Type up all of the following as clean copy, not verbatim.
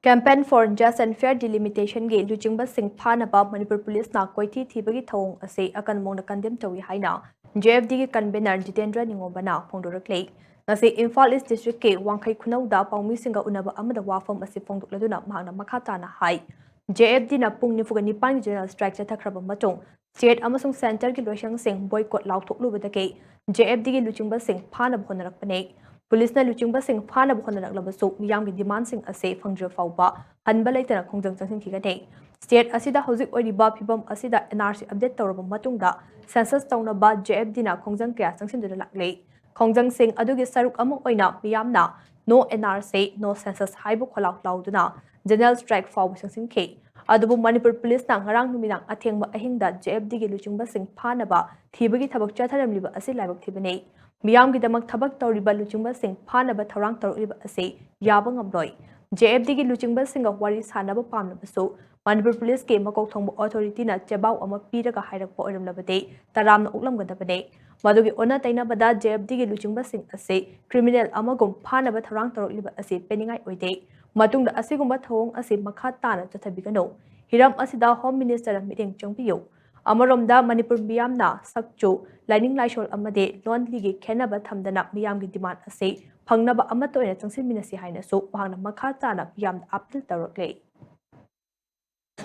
Campaign for Just and Fair Delimitation ge luchingba sing phanaba Manipur Police na koithi thibagi thawong ase akan Maongda condemn Tou-I haina JFD ge convener Jeetendra ningobana phongdoraklei ngasi Imphal East District ke Wangkhai Khunauda paumi singa unaba amada wafam ase phongdokladuna mahna makha na hai JFD na pung nifuga nipan general strike chathakraba matong state amasung center ki loisang sing boycott lauthokluba ke JFD ge luchingba sing phanaba honarakpane Police na luchingba sing phana bukhona naklabasu miyam gi demand sing ase phangdra fawba hanba laitana khongjang changsin khigane state asida hojik oiriba phibam asida NRC update tawraba matungda census tawnaba JFD na khongjang kya changsin dura laklei khongjang sing adugi saruk amuk oina miyamna no NRC no census haibu kholau lauduna general strike fawba changsin khe adubu Manipur Police na ngarang numinang athengba ahingda JFD gi luchingba sing phana ba thibagi thabak chatharamliba ase laibak thibane Miyam ki damak thabak tawriba luchingba sing phanaba tharang tawriba ase yaba ngamloi JFD ki luchingba singa wari sanaba pamnabasu Manipur Police ke makok thongba authority na chabau ama piraga hairakpa oiramlabade taramna uklamgadabane madugi ona tainabada JFD ki luchingba sing ase criminal amagum phanaba tharang tawriba ase peningai oide matungda asigumba thawong ase makha tana chathabigano hiram asida Home Minister meeting changpiyo Amaromda Manipur miyamna sakchu lining laishol amade lonligi khenaba thamdana miyamgi demand ase phangnaba amato ena changsinminasi haina so wahangna makha chana miyam appeal tawraklei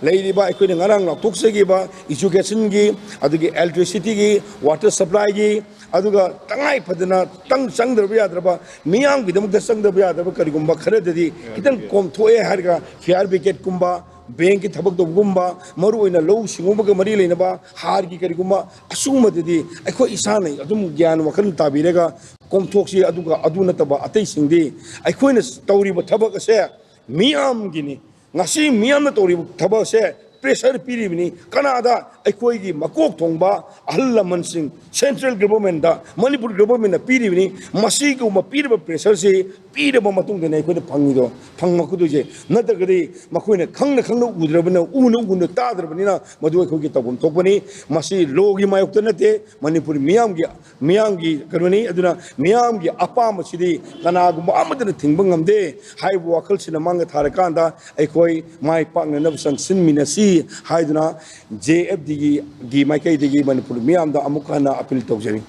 Lady by equating around Tuxegi, education gi, adugi electricity gi, water supply gi, aduga Tangai Padana, Tang Sang the Viadraba, Miang with the Sang the Viadraba Karigumba Karadi, Kitan come to a Harga, Fiar Biket Kumba, Bank it Tabak the Gumba, Maru in a low Shumuga Marilinaba, Hargi Kariguma, Asuma the Equa Isani, Adum Gian Wakan Tabirega, come Toxi Aduga Adunataba, attacing day. I couldn't story but Tabaka say, Miam Guinea. Ngasi miyam na tori thaba se pressure piribini Canada aikoigi makok thongba ahal laman sing central government da Manipur government na piribini masi ko mapirba pressure se pirba matung de nei ko phangido phangmakudu je natagari makoina khangna udrabana unu tadrabani na madu ko gi tabum topani masi logi mayok nate Manipur miyam gi karwani aduna miyam gi apam sidi kana gu amadna thingba ngamde haibu wakal sina manga tharakanda aikoi mai pakna nabsan sin minasi haiduna JFD gi maikai digi Manipur miyam da amukana appeal tawjari